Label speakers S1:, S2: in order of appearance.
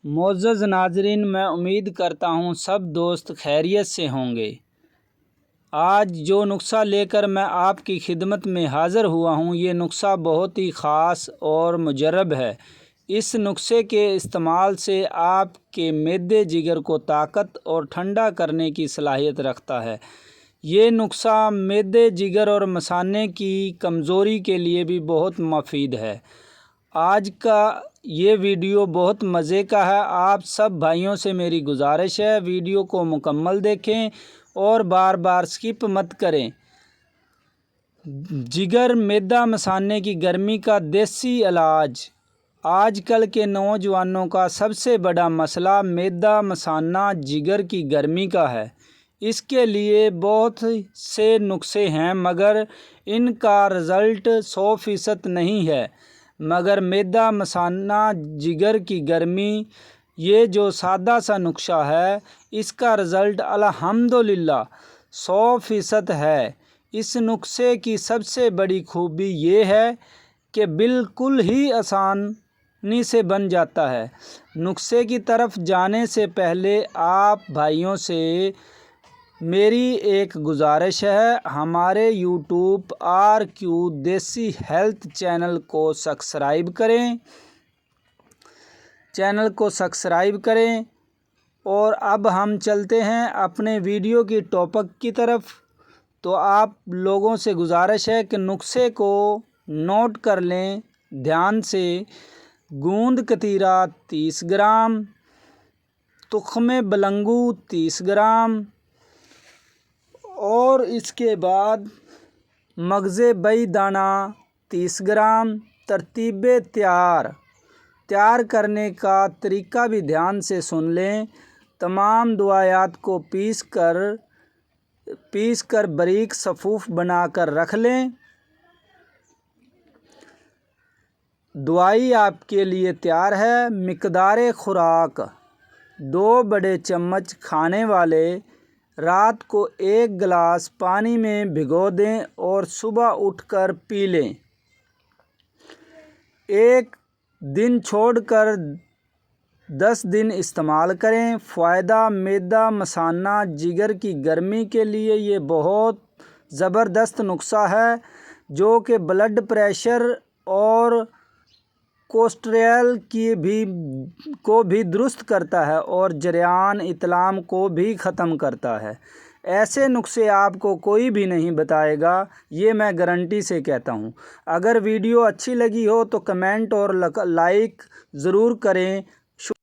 S1: معزز ناظرین، میں امید کرتا ہوں سب دوست خیریت سے ہوں گے۔ آج جو نسخہ لے کر میں آپ کی خدمت میں حاضر ہوا ہوں، یہ نسخہ بہت ہی خاص اور مجرب ہے۔ اس نسخے کے استعمال سے آپ کے معدے جگر کو طاقت اور ٹھنڈا کرنے کی صلاحیت رکھتا ہے۔ یہ نسخہ معدے جگر اور مثانے کی کمزوری کے لیے بھی بہت مفید ہے۔ آج کا یہ ویڈیو بہت مزے کا ہے۔ آپ سب بھائیوں سے میری گزارش ہے، ویڈیو کو مکمل دیکھیں اور بار بار سکپ مت کریں۔ جگر، معدہ، مثانے کی گرمی کا دیسی علاج۔ آج کل کے نوجوانوں کا سب سے بڑا مسئلہ معدہ، مثانہ، جگر کی گرمی کا ہے۔ اس کے لیے بہت سے نسخے ہیں مگر ان کا رزلٹ 100% نہیں ہے۔ مگر معدہ، مثانہ، جگر کی گرمی، یہ جو سادہ سا نسخہ ہے، اس کا رزلٹ الحمدللہ 100% ہے۔ اس نسخے کی سب سے بڑی خوبی یہ ہے کہ بالکل ہی آسانی سے بن جاتا ہے۔ نسخے کی طرف جانے سے پہلے آپ بھائیوں سے میری ایک گزارش ہے، ہمارے یوٹیوب RQ دیسی ہیلتھ چینل کو سبسکرائب کریں۔ اور اب ہم چلتے ہیں اپنے ویڈیو کی ٹاپک کی طرف۔ تو آپ لوگوں سے گزارش ہے کہ نسخے کو نوٹ کر لیں دھیان سے۔ گوند کتیرا 30 گرام، تخم بلنگو 30 گرام، اور اس کے بعد مغز بئی دانہ 30 گرام۔ ترتیب تیار کرنے کا طریقہ بھی دھیان سے سن لیں۔ تمام دوائیات کو پیس کر باریک صفوف بنا کر رکھ لیں۔ دوائی آپ کے لیے تیار ہے۔ مقدار خوراک 2 بڑے چمچ کھانے والے رات کو 1 گلاس پانی میں بھگو دیں اور صبح اٹھ کر پی لیں۔ 1 دن چھوڑ کر 10 دن استعمال کریں۔ فائدہ: معدہ، مثانہ، جگر کی گرمی کے لیے یہ بہت زبردست نسخہ ہے جو کہ بلڈ پریشر اور کولسٹرول کو بھی درست کرتا ہے اور جریان اطعام کو بھی ختم کرتا ہے۔ ایسے نسخے آپ کو کوئی بھی نہیں بتائے گا، یہ میں گارنٹی سے کہتا ہوں۔ اگر ویڈیو اچھی لگی ہو تو کمنٹ اور لائک ضرور کریں۔